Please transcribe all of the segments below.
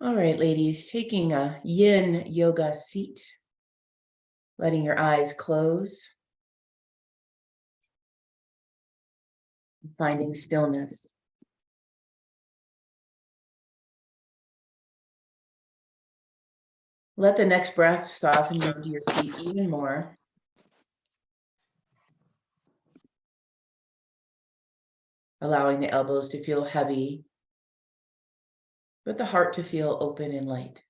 All right, ladies, taking a Yin Yoga seat, letting your eyes close, finding stillness. Let the next breath soften into your feet even more. Allowing the elbows to feel heavy, but the heart to feel open and light.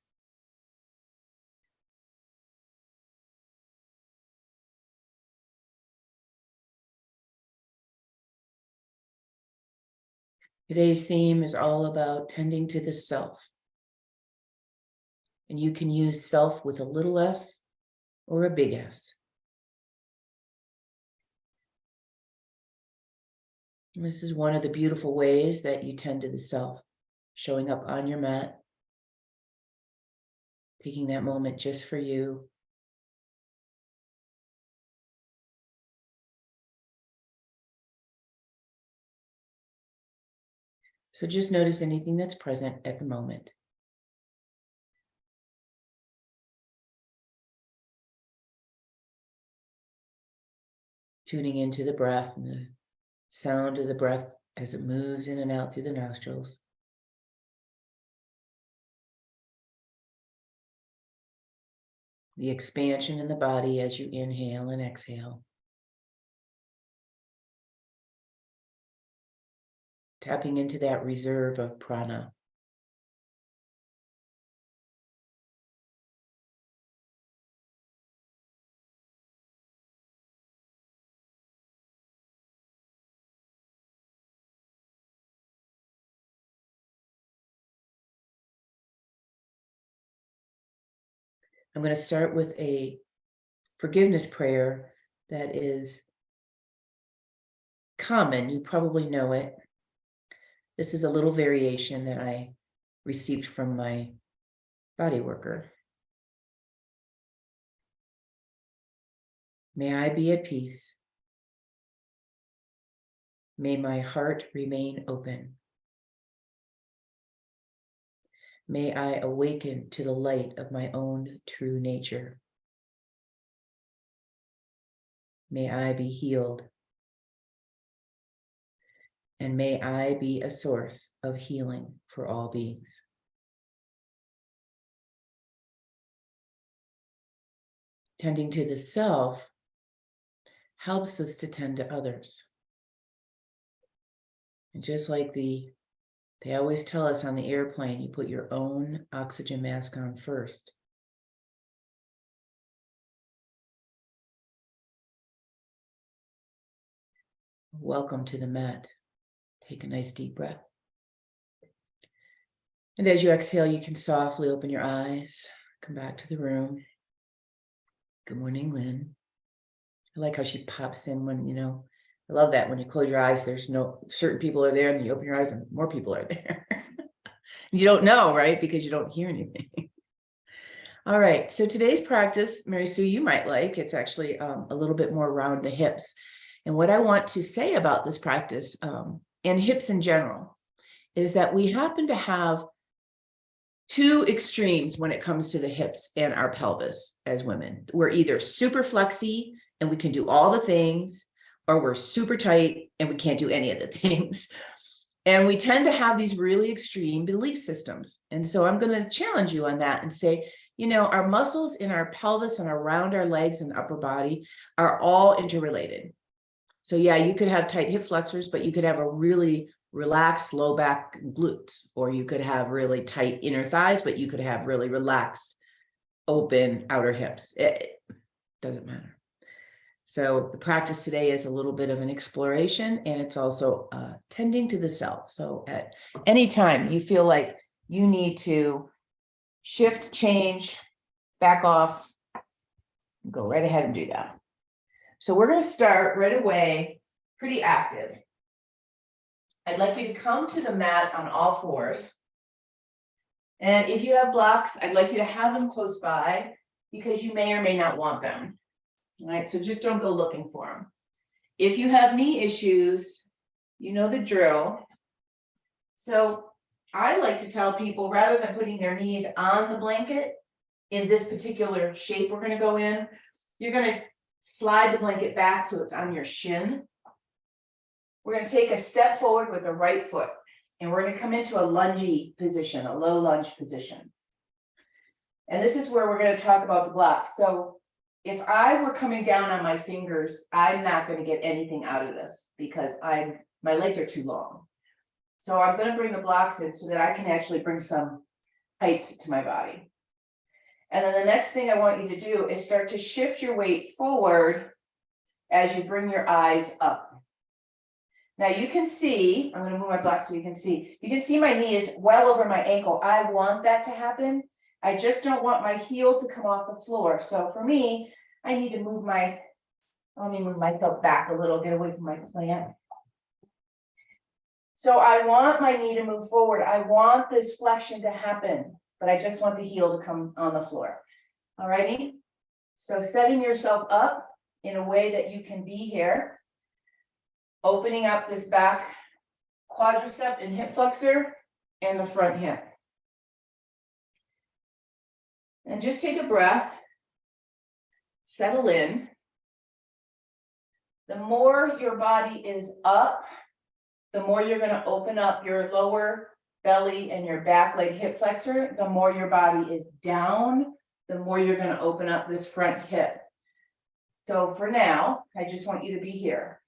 Today's theme is all about tending to the self. And you can use self with a little s or a big S. And this is one of the beautiful ways that you tend to the self, showing up on your mat, taking that moment just for you. So just notice anything that's present at the moment. Tuning into the breath and the sound of the breath as it moves in and out through the nostrils. The expansion in the body as you inhale and exhale. Tapping into that reserve of prana. I'm going to start with a forgiveness prayer that is common. You probably know it. This is a little variation that I received from my body worker. May I be at peace. May my heart remain open. May I awaken to the light of my own true nature. May I be healed. And may I be a source of healing for all beings. Tending to the self helps us to tend to others. And just like they always tell us on the airplane, you put your own oxygen mask on first. Welcome to the mat. Take a nice deep breath. And as you exhale, you can softly open your eyes, come back to the room. Good morning, Lynn. I like how she pops in when, I love that when you close your eyes, there's no certain people are there, and you open your eyes and more people are there. You don't know, right? Because you don't hear anything. All right. So today's practice, Mary Sue, you might like, it's actually a little bit more around the hips. And what I want to say about this practice and hips in general is that we happen to have two extremes when it comes to the hips and our pelvis as women. We're either super flexy and we can do all the things, or we're super tight and we can't do any of the things. And we tend to have these really extreme belief systems. And so I'm going to challenge you on that and say, our muscles in our pelvis and around our legs and upper body are all interrelated. So yeah, you could have tight hip flexors, but you could have a really relaxed low back glutes, or you could have really tight inner thighs, but you could have really relaxed open outer hips. It doesn't matter. So the practice today is a little bit of an exploration, and it's also tending to the self. So at any time you feel like you need to shift, change, back off, go right ahead and do that. So we're going to start right away, pretty active. I'd like you to come to the mat on all fours. And if you have blocks, I'd like you to have them close by because you may or may not want them. All right, so just don't go looking for them. If you have knee issues, you know the drill. So I like to tell people, rather than putting their knees on the blanket in this particular shape we're going to go in, you're going to slide the blanket back so it's on your shin. We're going to take a step forward with the right foot, and we're going to come into a lungy position, a low lunge position. And this is where we're going to talk about the blocks. So if I were coming down on my fingers, I'm not going to get anything out of this because my legs are too long. So I'm going to bring the blocks in so that I can actually bring some height to my body. And then the next thing I want you to do is start to shift your weight forward as you bring your eyes up. Now you can see, I'm going to move my blocks so you can see my knee is well over my ankle. I want that to happen. I just don't want my heel to come off the floor. So for me, I need to move let me move myself back a little, get away from my plant. So I want my knee to move forward. I want this flexion to happen, but I just want the heel to come on the floor. All righty. So setting yourself up in a way that you can be here, opening up this back quadricep and hip flexor and the front hip. And just take a breath, settle in. The more your body is up, the more you're going to open up your lower belly and your back leg hip flexor. The more your body is down, the more you're going to open up this front hip. So for now, I just want you to be here.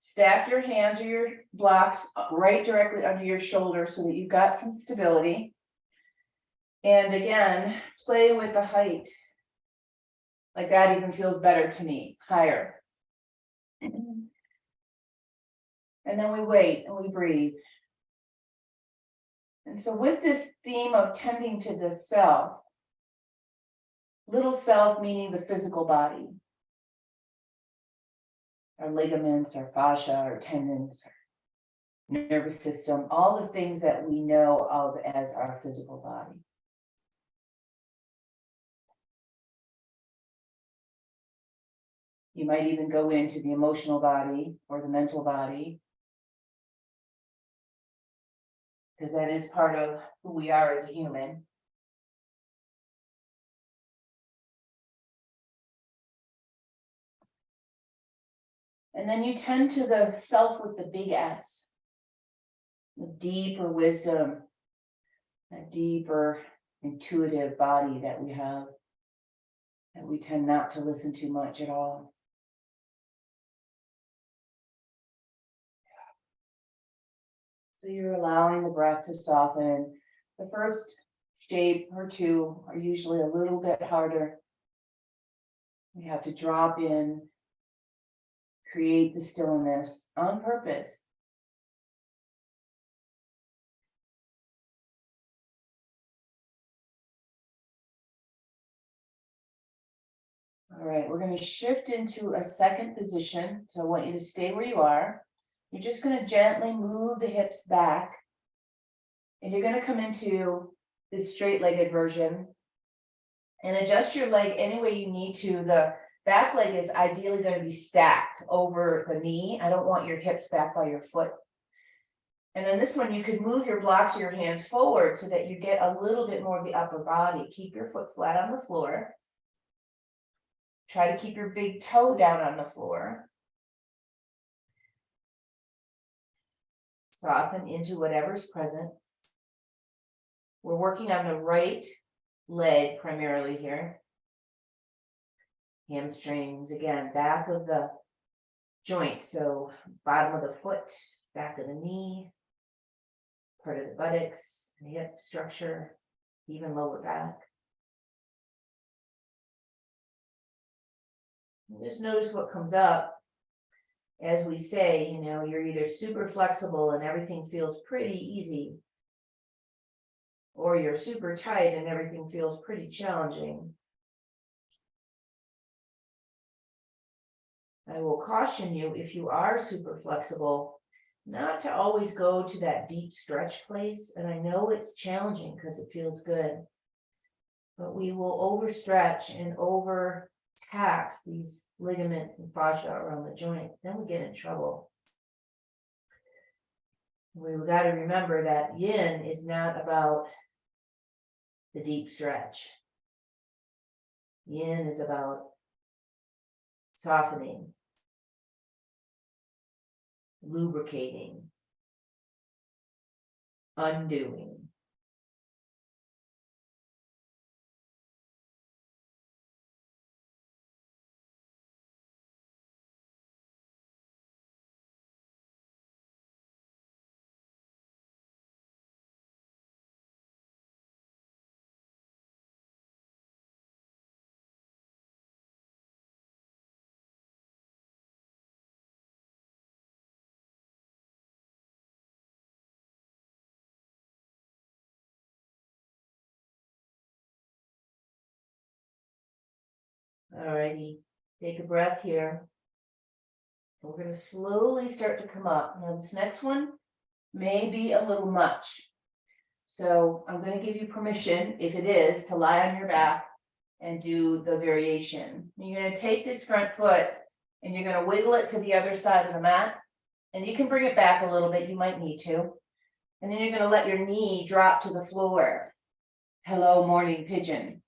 Stack your hands or your blocks right directly under your shoulder so that you've got some stability. And again, play with the height. Like that even feels better to me, higher. And then we wait and we breathe. And so with this theme of tending to the self, little self meaning the physical body, our ligaments, our fascia, our tendons, our nervous system, all the things that we know of as our physical body. You might even go into the emotional body or the mental body, because that is part of who we are as a human. And then you tend to the self with the big S, the deeper wisdom, that deeper intuitive body that we have, that we tend not to listen to much at all. So you're allowing the breath to soften. The first shape or two are usually a little bit harder. We have to drop in, create the stillness on purpose. All right, we're going to shift into a second position. So I want you to stay where you are. You're just going to gently move the hips back. And you're going to come into this straight-legged version. And adjust your leg any way you need to. The back leg is ideally going to be stacked over the knee. I don't want your hips back by your foot. And then this one, you could move your blocks or your hands forward so that you get a little bit more of the upper body. Keep your foot flat on the floor. Try to keep your big toe down on the floor. Soften into whatever's present. We're working on the right leg primarily here. Hamstrings, again, back of the joint. So bottom of the foot, back of the knee, part of the buttocks, the hip structure, even lower back. And just notice what comes up. As we say, you're either super flexible and everything feels pretty easy, or you're super tight and everything feels pretty challenging. I will caution you, if you are super flexible, not to always go to that deep stretch place. And I know it's challenging because it feels good, but we will overstretch and overtax these ligaments and fascia around the joints. Then we get in trouble. We've got to remember that yin is not about the deep stretch. Yin is about softening, lubricating, undoing. Alrighty, take a breath here. We're going to slowly start to come up. Now this next one may be a little much. So I'm going to give you permission, if it is, to lie on your back and do the variation. You're going to take this front foot and you're going to wiggle it to the other side of the mat. And you can bring it back a little bit, you might need to. And then you're going to let your knee drop to the floor. Hello, morning pigeon.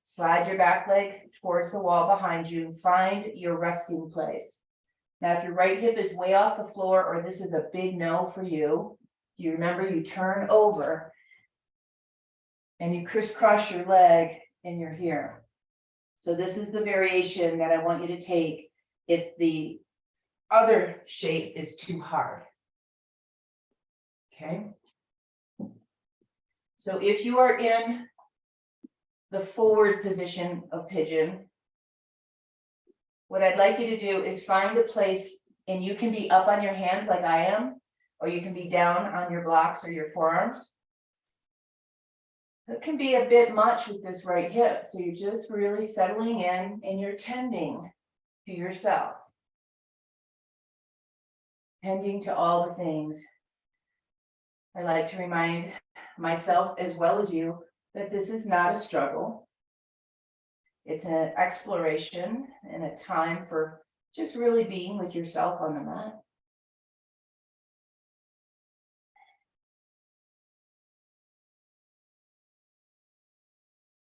Slide your back leg towards the wall behind you and find your resting place. Now, if your right hip is way off the floor or this is a big no for you, you remember you turn over and you crisscross your leg and you're here. So this is the variation that I want you to take if the other shape is too hard. Okay. So if you are in the forward position of pigeon, what I'd like you to do is find a place, and you can be up on your hands like I am, or you can be down on your blocks or your forearms. That can be a bit much with this right hip. So you're just really settling in and you're tending to yourself. Tending to all the things. I like to remind myself as well as you that this is not a struggle. It's an exploration and a time for just really being with yourself on the mat.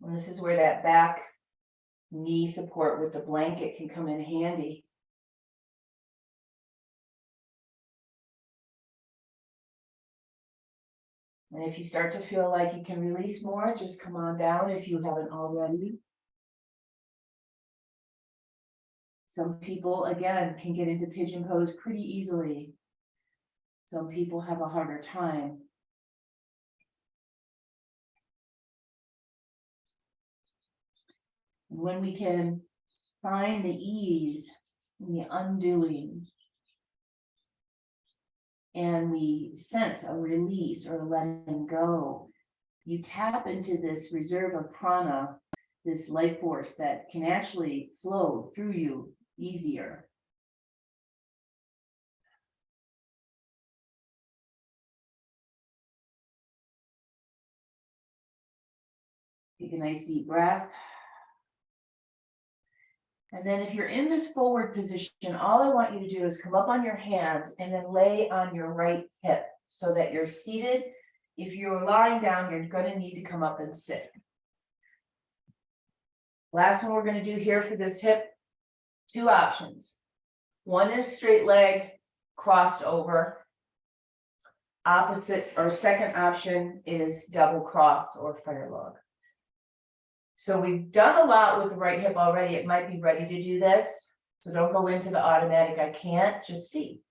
And this is where that back knee support with the blanket can come in handy. And if you start to feel like you can release more, just come on down if you haven't already. Some people, again, can get into pigeon pose pretty easily. Some people have a harder time. When we can find the ease and the undoing, and we sense a release or letting go, you tap into this reserve of prana, this life force that can actually flow through you easier. Take a nice deep breath. And then if you're in this forward position, all I want you to do is come up on your hands and then lay on your right hip so that you're seated. If you're lying down, you're going to need to come up and sit. Last one we're going to do here for this hip, two options. One is straight leg crossed over. Opposite or second option is double cross or fire log. So we've done a lot with the right hip already. It might be ready to do this. So don't go into the automatic, I can't, just see.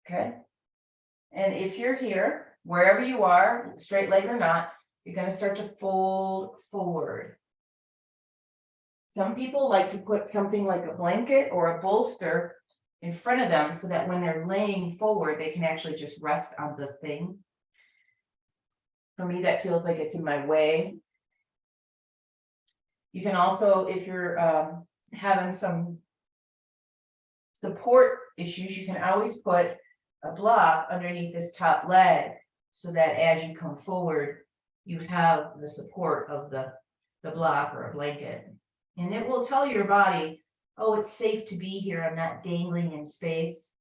Okay. And if you're here, wherever you are, straight leg or not, you're going to start to fold forward. Some people like to put something like a blanket or a bolster in front of them so that when they're laying forward, they can actually just rest on the thing. For me, that feels like it's in my way. You can also, if you're having some support issues, you can always put a block underneath this top leg so that as you come forward, you have the support of the block or a blanket. And it will tell your body, oh, it's safe to be here. I'm not dangling in space.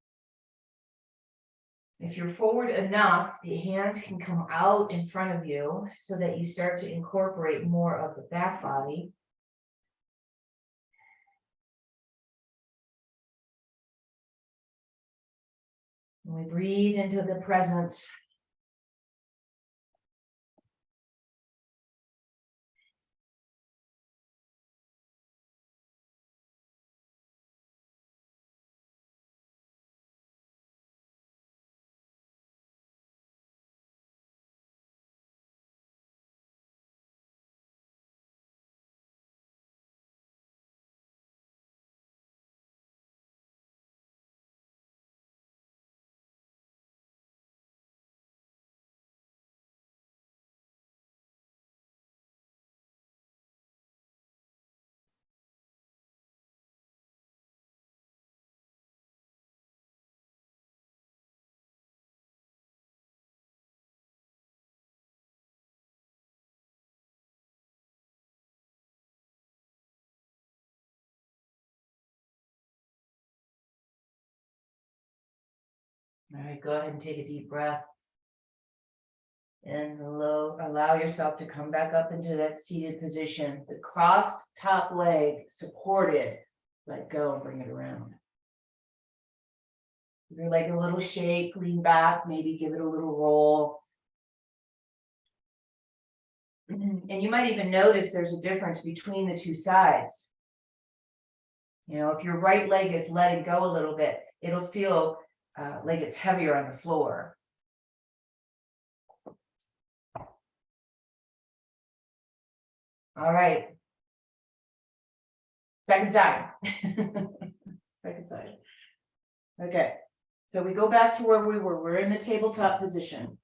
If you're forward enough, the hands can come out in front of you so that you start to incorporate more of the back body. And we breathe into the presence. All right, go ahead and take a deep breath. And allow yourself to come back up into that seated position. The crossed top leg supported. Let go and bring it around. Give your leg a little shake, lean back, maybe give it a little roll. And you might even notice there's a difference between the two sides. You know, if your right leg is letting go a little bit, it'll feel like it's heavier on the floor. All right. Second side. Second side. Okay. So we go back to where we were. We're in the tabletop position.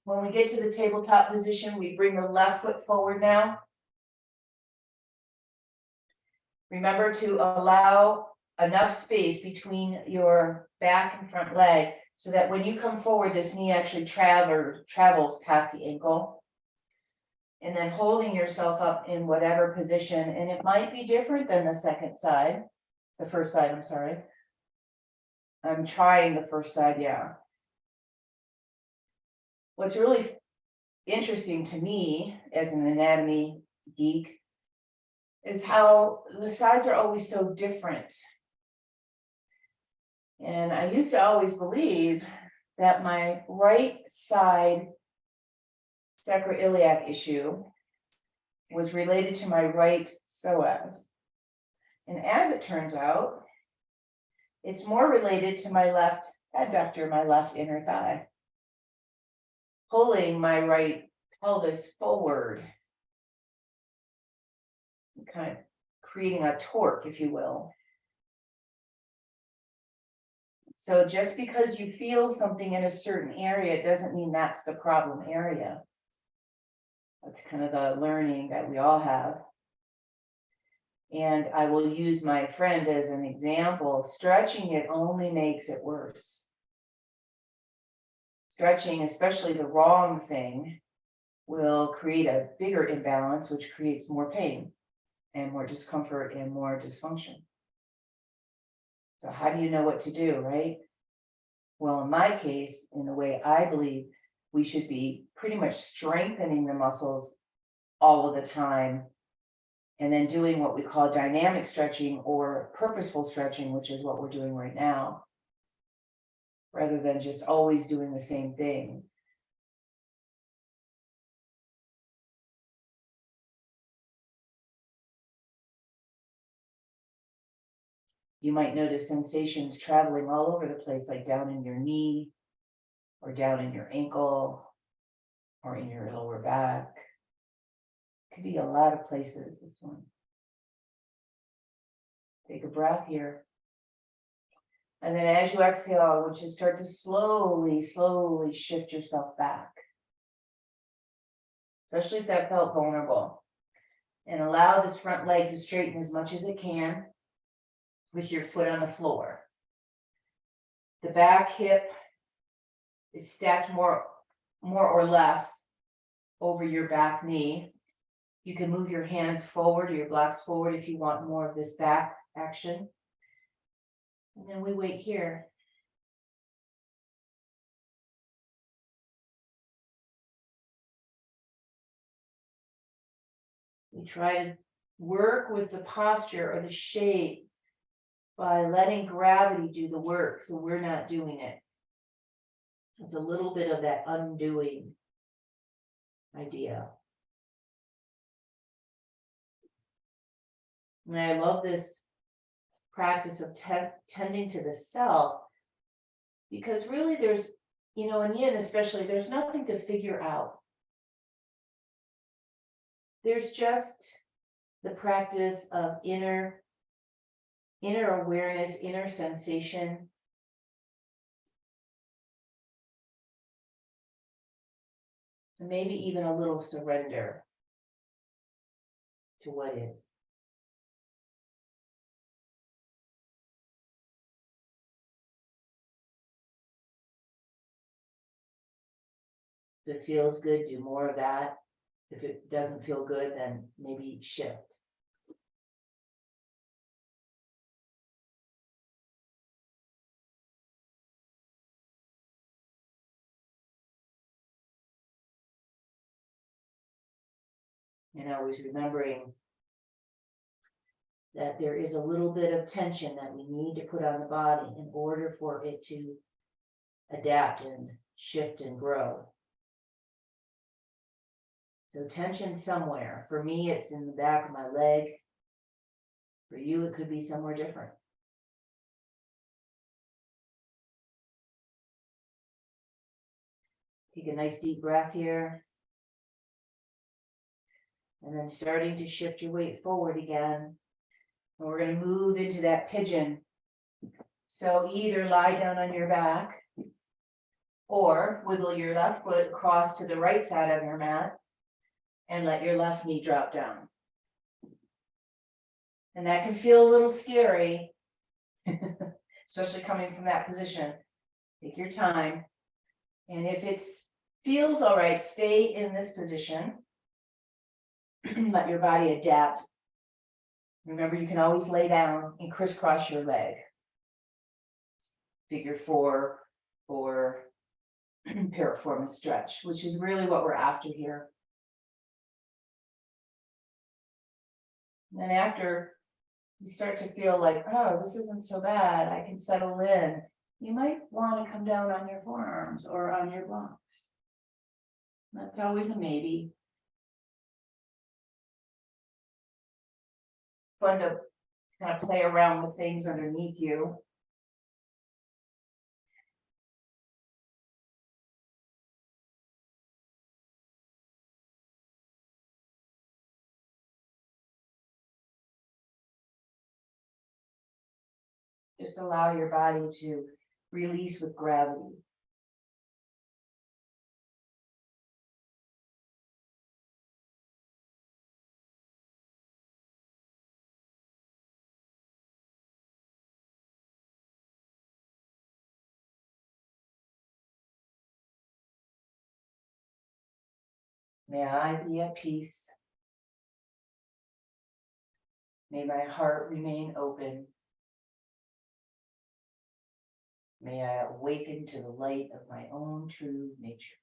When we get to the tabletop position, we bring the left foot forward now. Remember to allow enough space between your back and front leg so that when you come forward, this knee actually travels past the ankle. And then holding yourself up in whatever position, and it might be different than the second side, the first side, I'm sorry. I'm trying the first side, yeah. What's really interesting to me as an anatomy geek is how the sides are always so different. And I used to always believe that my right side sacroiliac issue was related to my right psoas. And as it turns out, it's more related to my left adductor, my left inner thigh, pulling my right pelvis forward, kind of creating a torque, if you will. So just because you feel something in a certain area doesn't mean that's the problem area. That's kind of the learning that we all have. And I will use my friend as an example. Stretching it only makes it worse. Stretching, especially the wrong thing, will create a bigger imbalance, which creates more pain and more discomfort and more dysfunction. So how do you know what to do, right? Well, in my case, in the way I believe, we should be pretty much strengthening the muscles all of the time, and then doing what we call dynamic stretching or purposeful stretching, which is what we're doing right now, rather than just always doing the same thing. You might notice sensations traveling all over the place, like down in your knee, or down in your ankle, or in your lower back. Could be a lot of places, this one. Take a breath here. And then as you exhale, I want you to start to slowly shift yourself back. Especially if that felt vulnerable. And allow this front leg to straighten as much as it can with your foot on the floor. The back hip is stacked more or less over your back knee. You can move your hands forward or your blocks forward if you want more of this back action. And then we wait here. We try to work with the posture or the shape by letting gravity do the work, so we're not doing it. It's a little bit of that undoing idea. And I love this practice of tending to the self, because really there's, in Yin especially, there's nothing to figure out. There's just the practice of inner awareness, inner sensation. And maybe even a little surrender to what is. If it feels good, do more of that. If it doesn't feel good, then maybe shift. And always remembering that there is a little bit of tension that we need to put on the body in order for it to adapt and shift and grow. So tension somewhere. For me, it's in the back of my leg. For you, it could be somewhere different. Take a nice deep breath here. And then starting to shift your weight forward again. And we're going to move into that pigeon. So either lie down on your back or wiggle your left foot across to the right side of your mat and let your left knee drop down. And that can feel a little scary, especially coming from that position. Take your time. And if it feels all right, stay in this position. Let your body adapt. Remember, you can always lay down and crisscross your leg. Figure 4 or piriformis stretch, which is really what we're after here. And then after you start to feel like, oh, this isn't so bad, I can settle in, you might want to come down on your forearms or on your blocks. That's always a maybe. Fun to kind of play around with things underneath you. Just allow your body to release with gravity. May I be at peace. May my heart remain open. May I awaken to the light of my own true nature.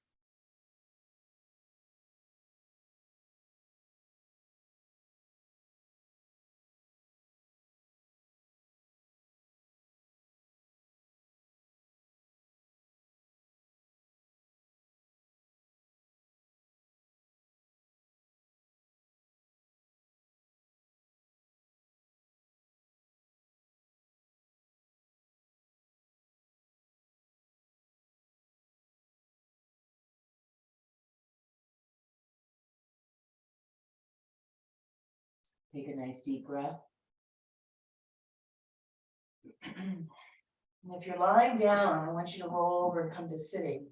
Take a nice deep breath. And if you're lying down, I want you to roll over and come to sitting.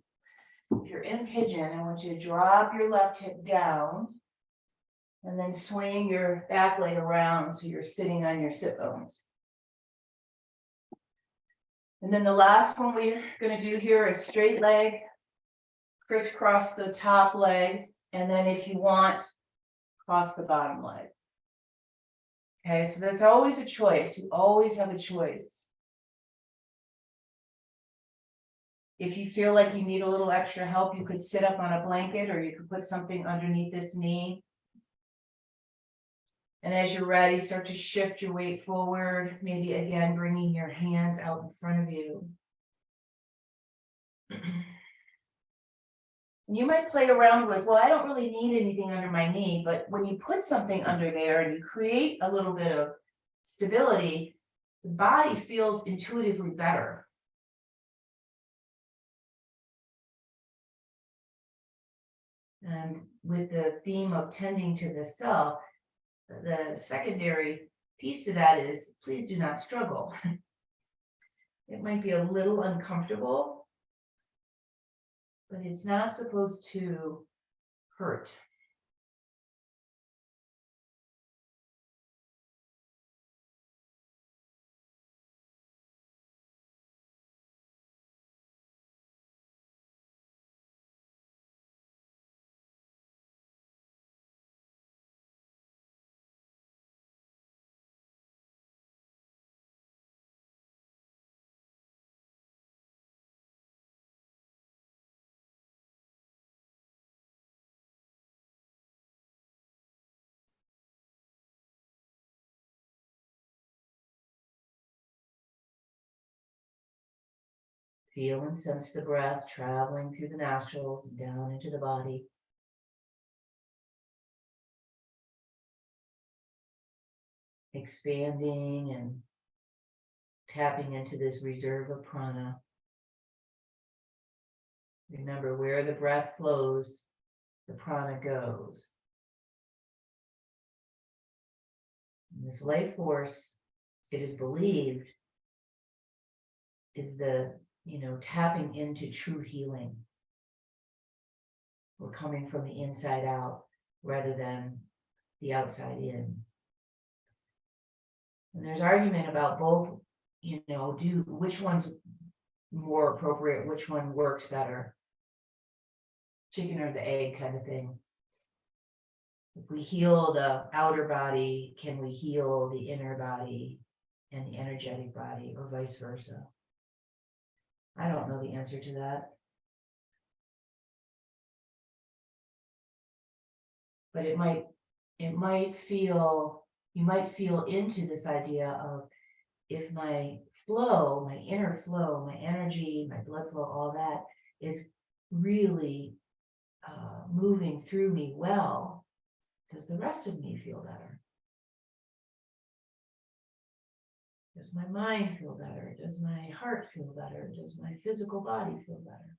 If you're in pigeon, I want you to drop your left hip down and then swing your back leg around so you're sitting on your sit bones. And then the last one we're going to do here is straight leg, crisscross the top leg, and then if you want, across the bottom leg. Okay, so that's always a choice. You always have a choice. If you feel like you need a little extra help, you could sit up on a blanket or you could put something underneath this knee. And as you're ready, start to shift your weight forward, maybe again, bringing your hands out in front of you. You might play around with, well, I don't really need anything under my knee, but when you put something under there and you create a little bit of stability, the body feels intuitively better. And with the theme of tending to the self, the secondary piece to that is, please do not struggle. It might be a little uncomfortable, but it's not supposed to hurt. Feel and sense the breath traveling through the nostrils and down into the body. Expanding and tapping into this reserve of prana. Remember, where the breath flows, the prana goes. And this life force, it is believed, is the, tapping into true healing. We're coming from the inside out rather than the outside in. And there's argument about both, which one's more appropriate, which one works better. Chicken or the egg kind of thing. If we heal the outer body, can we heal the inner body and the energetic body, or vice versa? I don't know the answer to that. But you might feel into this idea of, if my flow, my inner flow, my energy, my blood flow, all that is really moving through me well, does the rest of me feel better? Does my mind feel better? Does my heart feel better? Does my physical body feel better?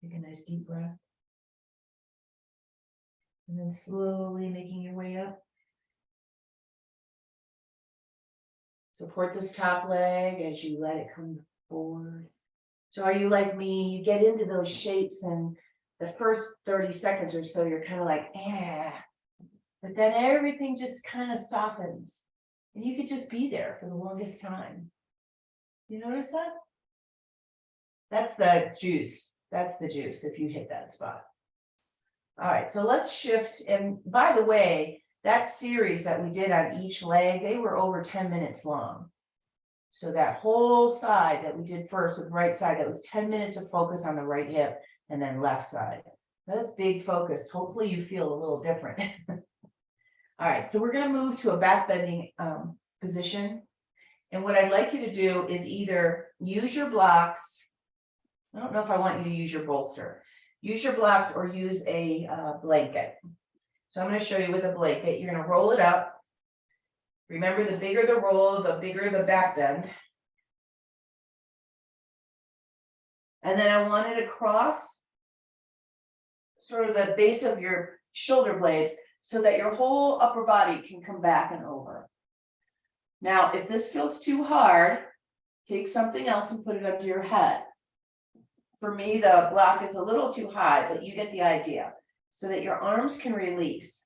Take a nice deep breath. And then slowly making your way up. Support this top leg as you let it come forward. So are you like me? You get into those shapes and the first 30 seconds or so, you're kind of like, but then everything just kind of softens and you could just be there for the longest time. You notice that? That's the juice. That's the juice if you hit that spot. All right, so let's shift. And by the way, that series that we did on each leg, they were over 10 minutes long. So that whole side that we did first with the right side, that was 10 minutes of focus on the right hip and then left side. That's big focus. Hopefully you feel a little different. All right, so we're going to move to a back bending position. And what I'd like you to do is either use your blocks. I don't know if I want you to use your bolster. Use your blocks or use a blanket. So I'm going to show you with a blanket. You're going to roll it up. Remember, the bigger the roll, the bigger the back bend. And then I want it across sort of the base of your shoulder blades so that your whole upper body can come back and over. Now, if this feels too hard, take something else and put it under your head. For me, the block is a little too high, but you get the idea, so that your arms can release.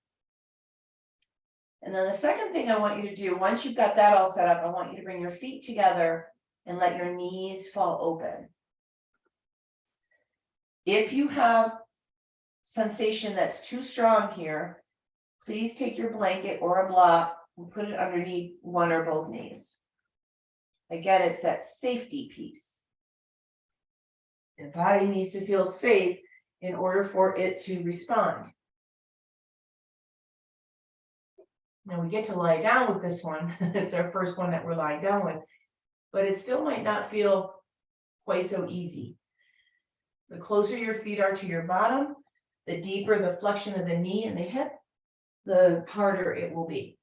And then the second thing I want you to do, once you've got that all set up, I want you to bring your feet together and let your knees fall open. If you have sensation that's too strong here, please take your blanket or a block and put it underneath one or both knees. Again, it's that safety piece. The body needs to feel safe in order for it to respond. Now we get to lie down with this one. It's our first one that we're lying down with, but it still might not feel quite so easy. The closer your feet are to your bottom, the deeper the flexion of the knee and the hip, the harder it will be.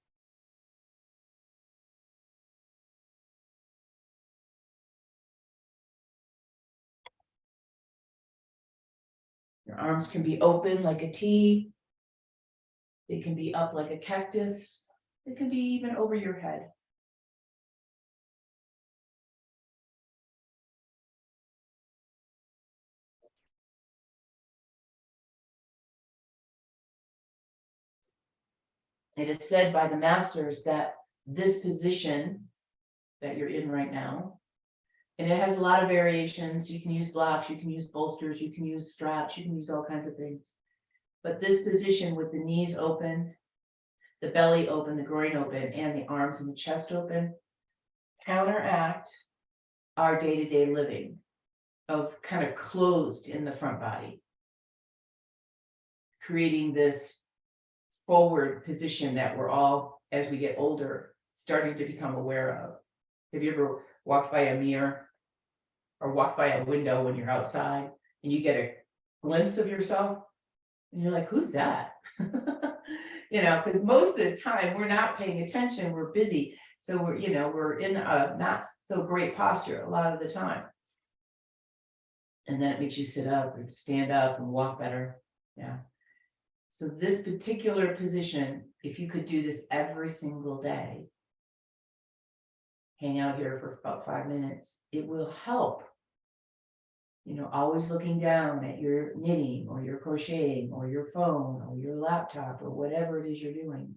Your arms can be open like a T. They can be up like a cactus. It can be even over your head. It is said by the masters that this position that you're in right now, and it has a lot of variations. You can use blocks, you can use bolsters, you can use straps, you can use all kinds of things. But this position with the knees open, the belly open, the groin open, and the arms and the chest open, counteract our day-to-day living of kind of closed in the front body, creating this forward position that we're all, as we get older, starting to become aware of. Have you ever walked by a mirror or walked by a window when you're outside and you get a glimpse of yourself and you're like, who's that? You know, because most of the time we're not paying attention, we're busy. So we're in a not so great posture a lot of the time. And then it makes you sit up and stand up and walk better. Yeah. So this particular position, if you could do this every single day, hang out here for about 5 minutes, it will help. You know, always looking down at your knitting or your crocheting or your phone or your laptop or whatever it is you're doing.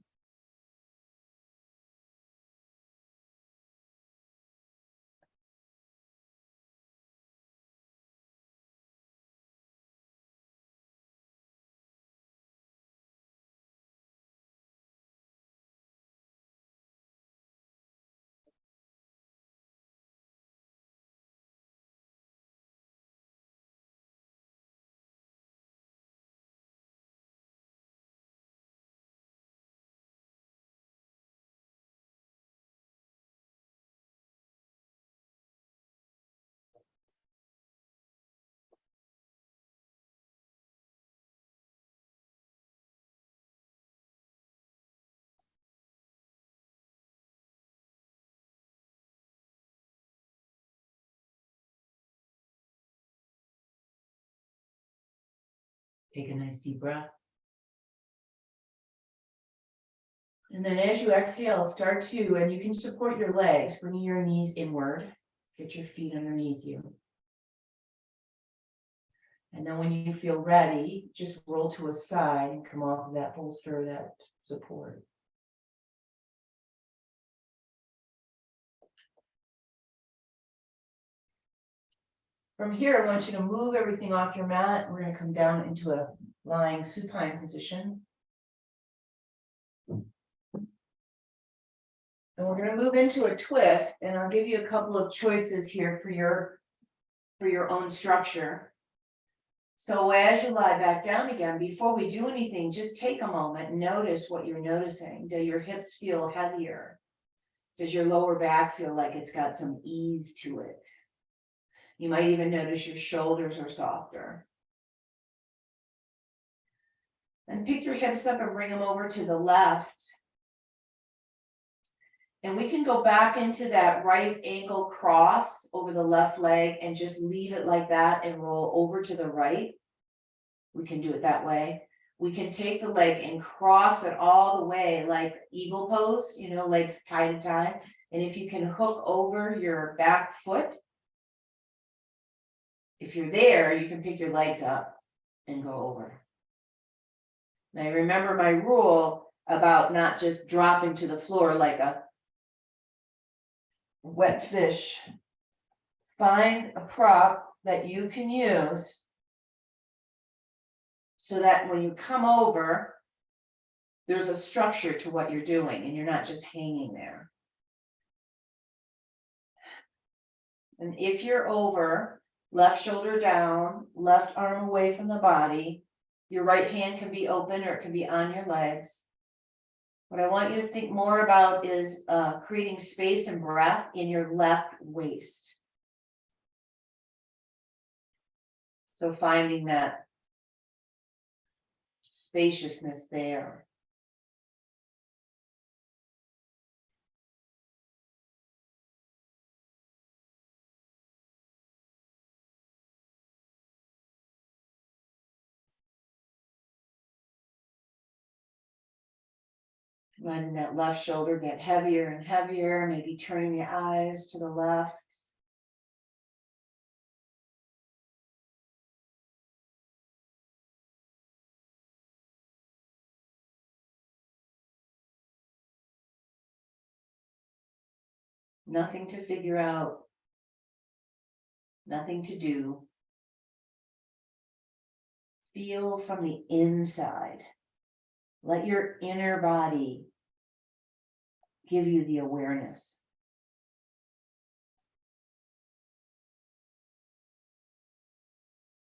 Take a nice deep breath. And then as you exhale, start to, and you can support your legs, bring your knees inward, get your feet underneath you. And then when you feel ready, just roll to a side and come off of that bolster, that support. From here, I want you to move everything off your mat. We're going to come down into a lying supine position. And we're going to move into a twist, and I'll give you a couple of choices here for your own structure. So as you lie back down again, before we do anything, just take a moment and notice what you're noticing. Do your hips feel heavier? Does your lower back feel like it's got some ease to it? You might even notice your shoulders are softer. And pick your hips up and bring them over to the left. And we can go back into that right ankle cross over the left leg and just leave it like that and roll over to the right. We can do it that way. We can take the leg and cross it all the way like eagle pose, legs tie to tie. And if you can hook over your back foot, if you're there, you can pick your legs up and go over. Now remember my rule about not just dropping to the floor like a wet fish. Find a prop that you can use so that when you come over, there's a structure to what you're doing and you're not just hanging there. And if you're over, left shoulder down, left arm away from the body, your right hand can be open or it can be on your legs. What I want you to think more about is creating space and breath in your left waist. So finding that spaciousness there. Letting that left shoulder get heavier and heavier, maybe turning the eyes to the left. Nothing to figure out, nothing to do. Feel from the inside. Let your inner body give you the awareness.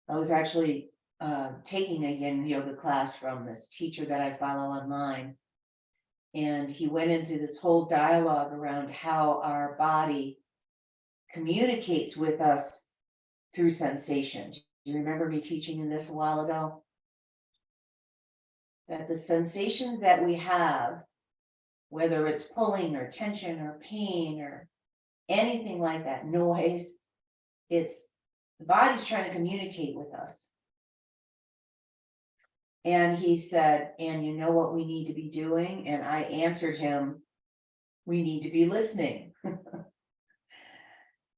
I was actually taking a Yin Yoga class from this teacher that I follow online. And he went into this whole dialogue around how our body communicates with us through sensation. Do you remember me teaching you this a while ago? That the sensations that we have, whether it's pulling or tension or pain or anything like that, noise, it's the body's trying to communicate with us. And he said, and you know what we need to be doing? And I answered him, we need to be listening.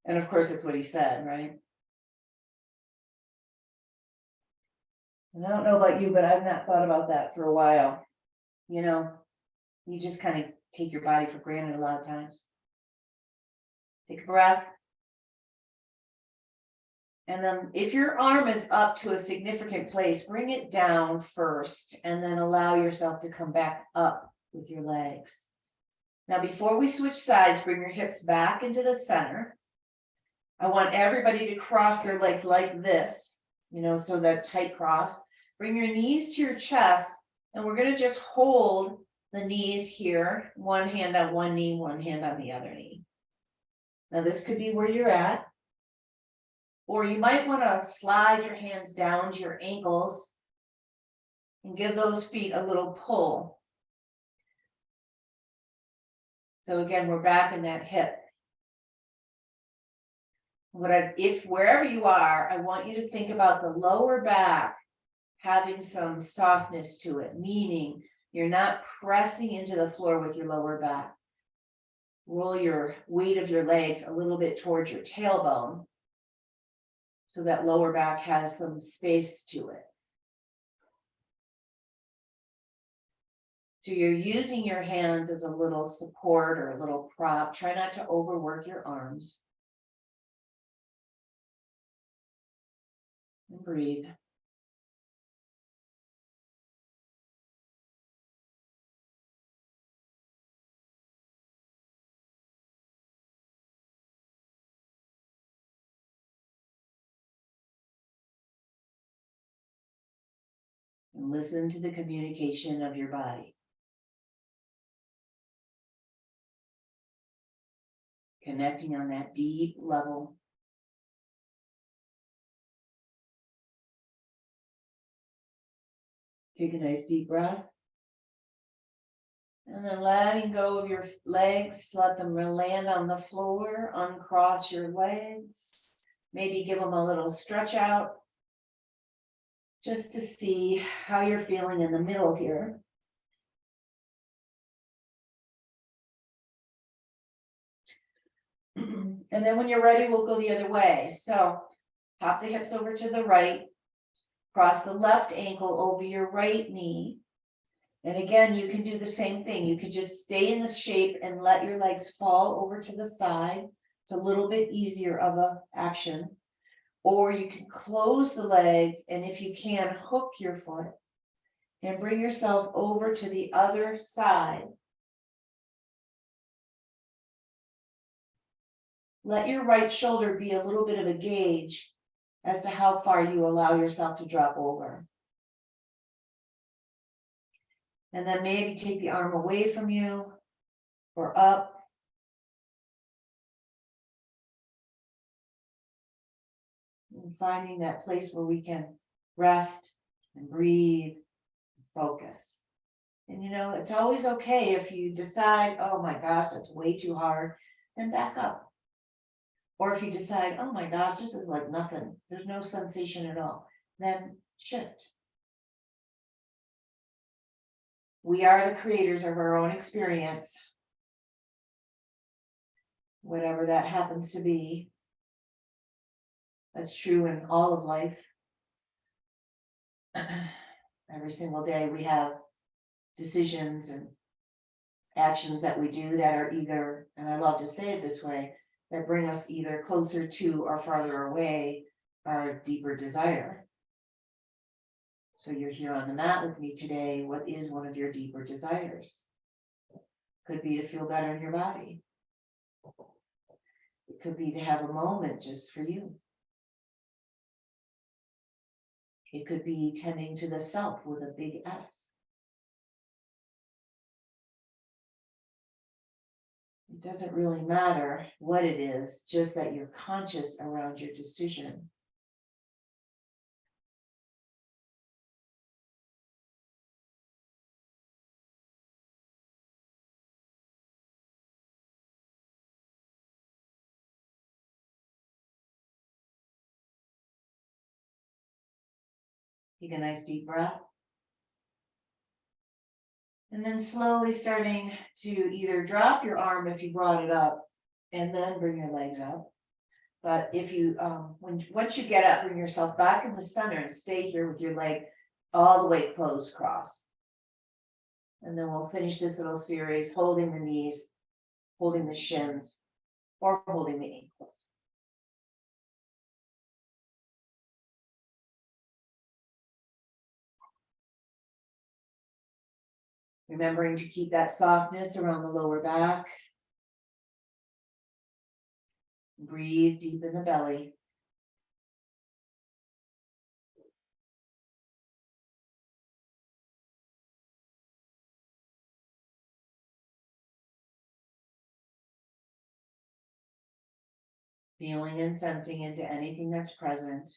And of course, that's what he said, right? And I don't know about you, but I've not thought about that for a while. You know, you just kind of take your body for granted a lot of times. Take a breath. And then if your arm is up to a significant place, bring it down first and then allow yourself to come back up with your legs. Now, before we switch sides, bring your hips back into the center. I want everybody to cross their legs like this, you know, so that tight cross. Bring your knees to your chest, and we're going to just hold the knees here, one hand on one knee, one hand on the other knee. Now, this could be where you're at. Or you might want to slide your hands down to your ankles and give those feet a little pull. So again, we're back in that hip. If wherever you are, I want you to think about the lower back having some softness to it, meaning you're not pressing into the floor with your lower back. Roll your weight of your legs a little bit towards your tailbone, so that lower back has some space to it. So you're using your hands as a little support or a little prop. Try not to overwork your arms. And breathe. And listen to the communication of your body. Connecting on that deep level. Take a nice deep breath. And then letting go of your legs, let them land on the floor, uncross your legs. Maybe give them a little stretch out, just to see how you're feeling in the middle here. And then when you're ready, we'll go the other way. So pop the hips over to the right, cross the left ankle over your right knee. And again, you can do the same thing. You could just stay in this shape and let your legs fall over to the side. It's a little bit easier of a action. Or you can close the legs, and if you can, hook your foot and bring yourself over to the other side. Let your right shoulder be a little bit of a gauge as to how far you allow yourself to drop over. And then maybe take the arm away from you or up. And finding that place where we can rest and breathe and focus. And it's always okay if you decide, oh my gosh, that's way too hard, then back up. Or if you decide, oh my gosh, this is like nothing, there's no sensation at all, then shift. We are the creators of our own experience, whatever that happens to be. That's true in all of life. Every single day we have decisions and actions that we do that are either, and I love to say it this way, that bring us either closer to or farther away our deeper desire. So you're here on the mat with me today. What is one of your deeper desires? Could be to feel better in your body. It could be to have a moment just for you. It could be tending to the self with a big S. It doesn't really matter what it is, just that you're conscious around your decision. Take a nice deep breath. And then slowly starting to either drop your arm if you brought it up and then bring your legs up. But if you, once you get up, bring yourself back in the center and stay here with your leg all the way closed cross. And then we'll finish this little series holding the knees, holding the shins, or holding the ankles. Remembering to keep that softness around the lower back. Breathe deep in the belly. Feeling and sensing into anything that's present.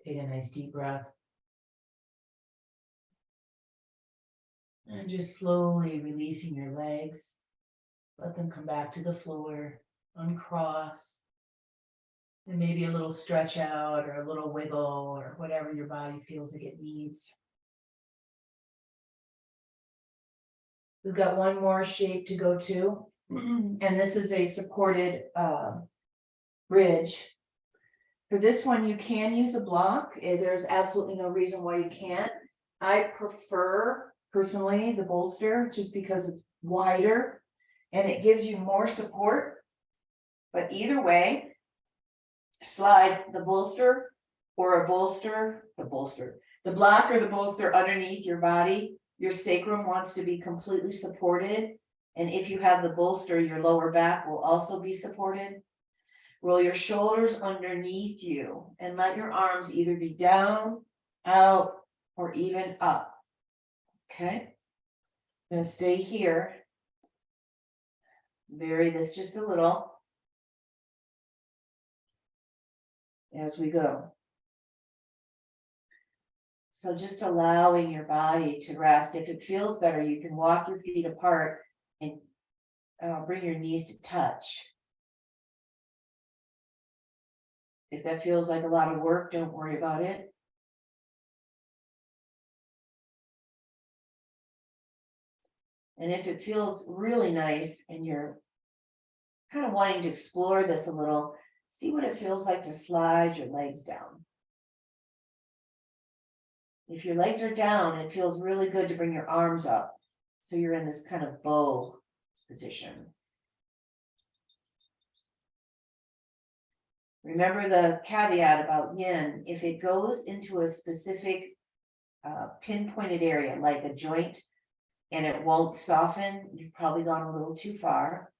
Take a nice deep breath. And just slowly releasing your legs. Let them come back to the floor, uncross. And maybe a little stretch out or a little wiggle or whatever your body feels like it needs. We've got one more shape to go to. And this is a supported bridge. For this one, you can use a block. There's absolutely no reason why you can't. I prefer personally the bolster, just because it's wider and it gives you more support. But either way, slide the bolster or the block or the bolster underneath your body. Your sacrum wants to be completely supported. And if you have the bolster, your lower back will also be supported. Roll your shoulders underneath you and let your arms either be down, out, or even up. Okay. I'm going to stay here. Vary this just a little as we go. So just allowing your body to rest. If it feels better, you can walk your feet apart and bring your knees to touch. If that feels like a lot of work, don't worry about it. And if it feels really nice and you're kind of wanting to explore this a little, see what it feels like to slide your legs down. If your legs are down, it feels really good to bring your arms up. So you're in this kind of bow position. Remember the caveat about yin. If it goes into a specific pinpointed area, like a joint, and it won't soften, you've probably gone a little too far.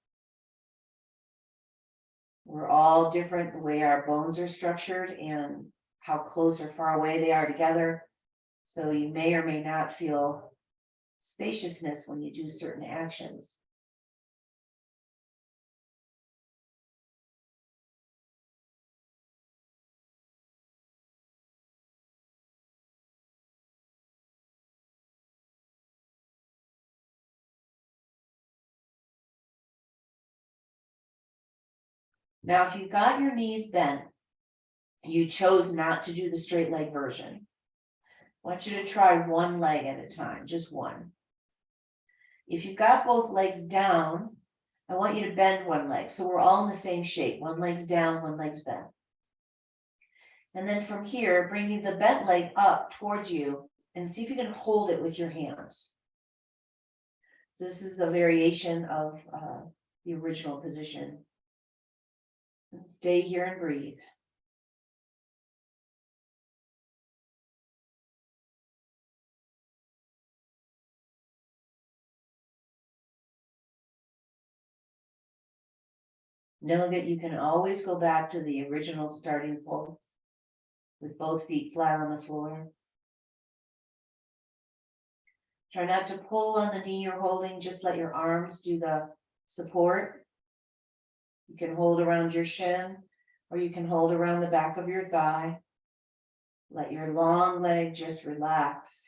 We're all different the way our bones are structured and how close or far away they are together. So you may or may not feel spaciousness when you do certain actions. Now, if you've got your knees bent, you chose not to do the straight leg version. I want you to try one leg at a time, just one. If you've got both legs down, I want you to bend one leg. So we're all in the same shape. One leg's down, one leg's bent. And then from here, bringing the bent leg up towards you and see if you can hold it with your hands. So this is the variation of the original position. Stay here and breathe. Know that you can always go back to the original starting pose with both feet flat on the floor. Try not to pull on the knee you're holding, just let your arms do the support. You can hold around your shin, or you can hold around the back of your thigh. Let your long leg just relax.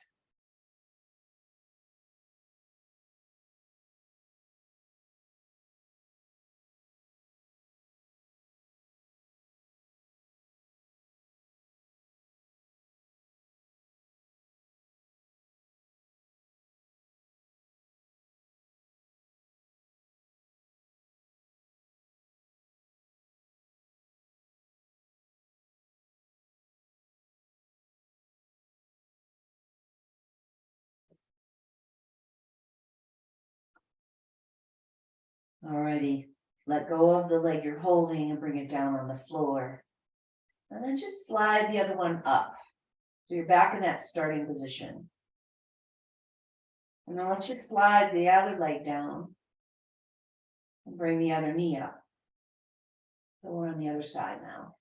Alrighty, let go of the leg you're holding and bring it down on the floor. And then just slide the other one up. So you're back in that starting position. And then let's just slide the other leg down and bring the other knee up. So we're on the other side now.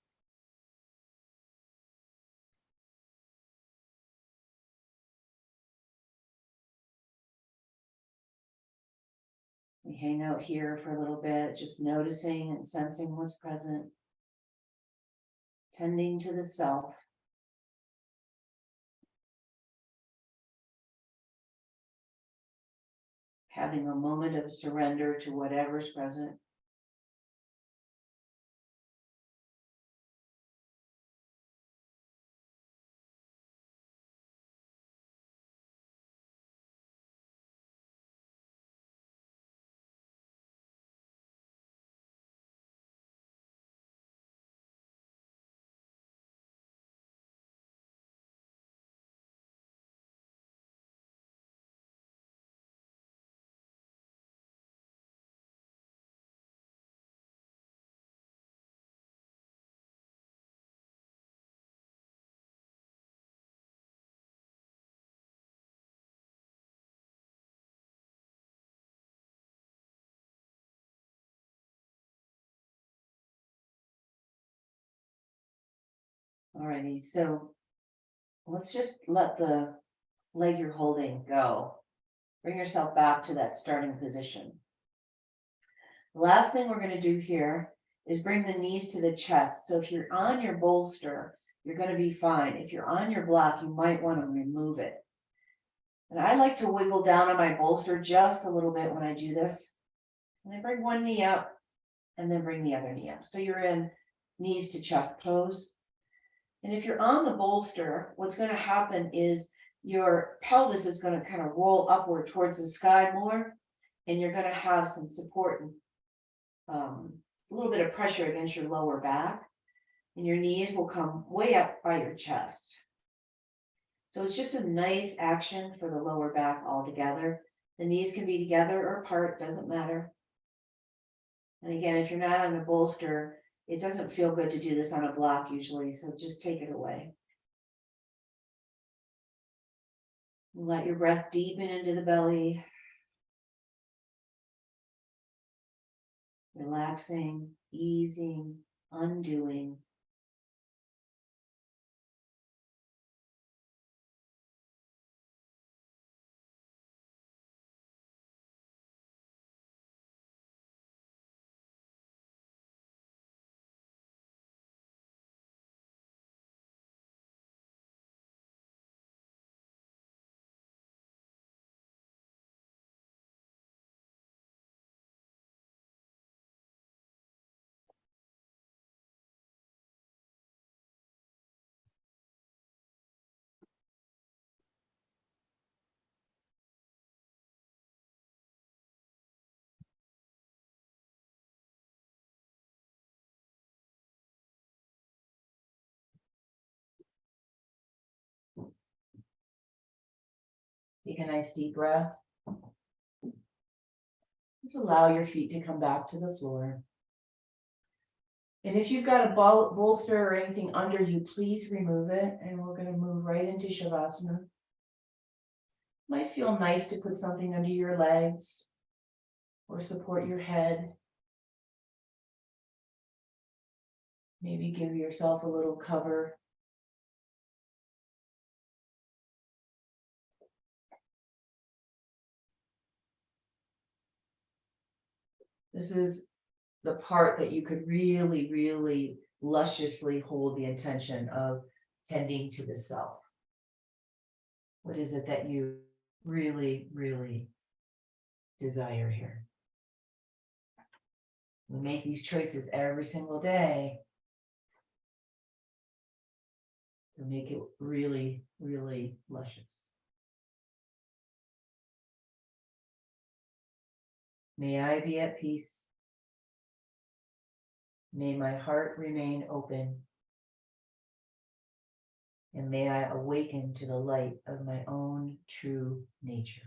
We hang out here for a little bit, just noticing and sensing what's present, tending to the self. Having a moment of surrender to whatever's present. Alrighty, so let's just let the leg you're holding go. Bring yourself back to that starting position. The last thing we're going to do here is bring the knees to the chest. So if you're on your bolster, you're going to be fine. If you're on your block, you might want to remove it. And I like to wiggle down on my bolster just a little bit when I do this. And I bring one knee up and then bring the other knee up. So you're in knees to chest pose. And if you're on the bolster, what's going to happen is your pelvis is going to kind of roll upward towards the sky more, and you're going to have some support and a little bit of pressure against your lower back, and your knees will come way up by your chest. So it's just a nice action for the lower back altogether. The knees can be together or apart, doesn't matter. And again, if you're not on a bolster, it doesn't feel good to do this on a block usually, so just take it away. Let your breath deepen into the belly. Relaxing, easing, undoing. Take a nice deep breath. Just allow your feet to come back to the floor. And if you've got a bolster or anything under you, please remove it. And we're going to move right into Shavasana. Might feel nice to put something under your legs or support your head. Maybe give yourself a little cover. This is the part that you could really, really lusciously hold the intention of tending to the self. What is it that you really, really desire here? We make these choices every single day to make it really, really luscious. May I be at peace. May my heart remain open. And may I awaken to the light of my own true nature.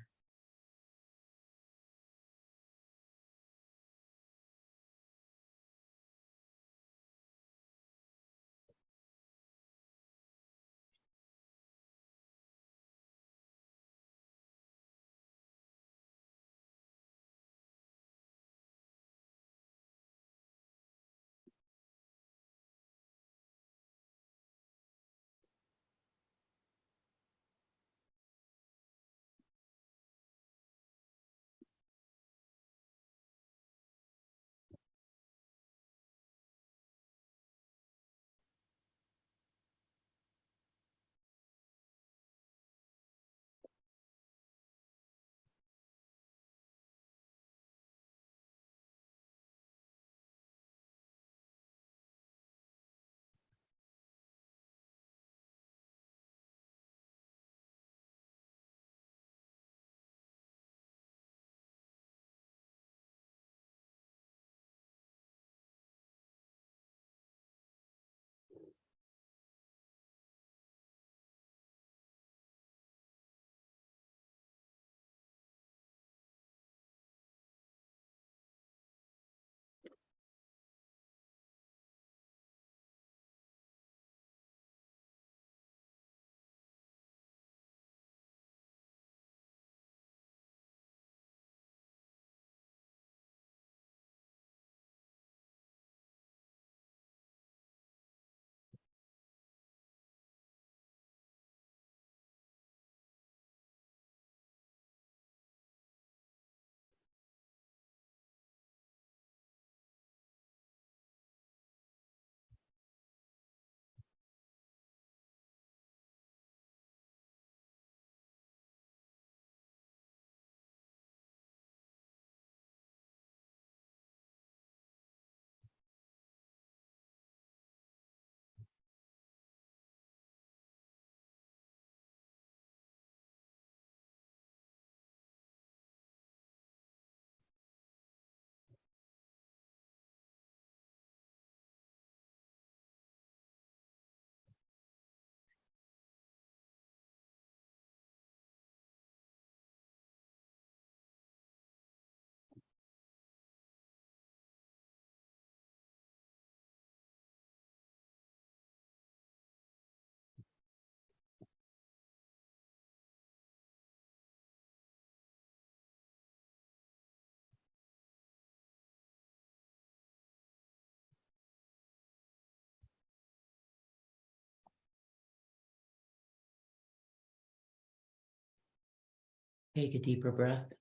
Take a deeper breath.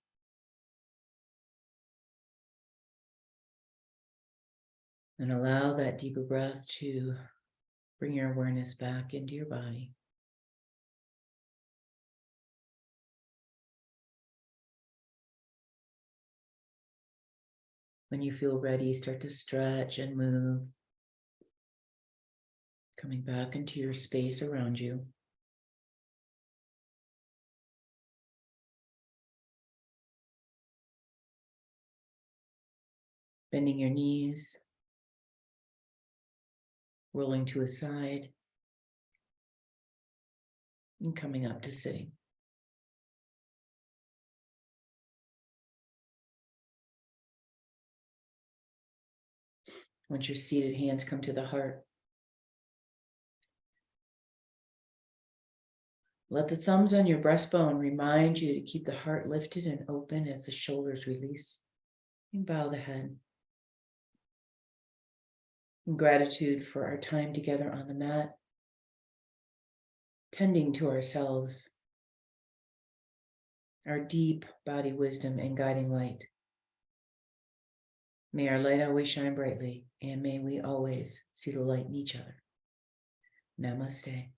And allow that deeper breath to bring your awareness back into your body. When you feel ready, start to stretch and move, coming back into your space around you. Bending your knees, rolling to a side, and coming up to sitting. Once you're seated, hands come to the heart. Let the thumbs on your breastbone remind you to keep the heart lifted and open as the shoulders release. And bow the head. In gratitude for our time together on the mat, tending to ourselves, our deep body wisdom and guiding light. May our light always shine brightly, and may we always see the light in each other. Namaste.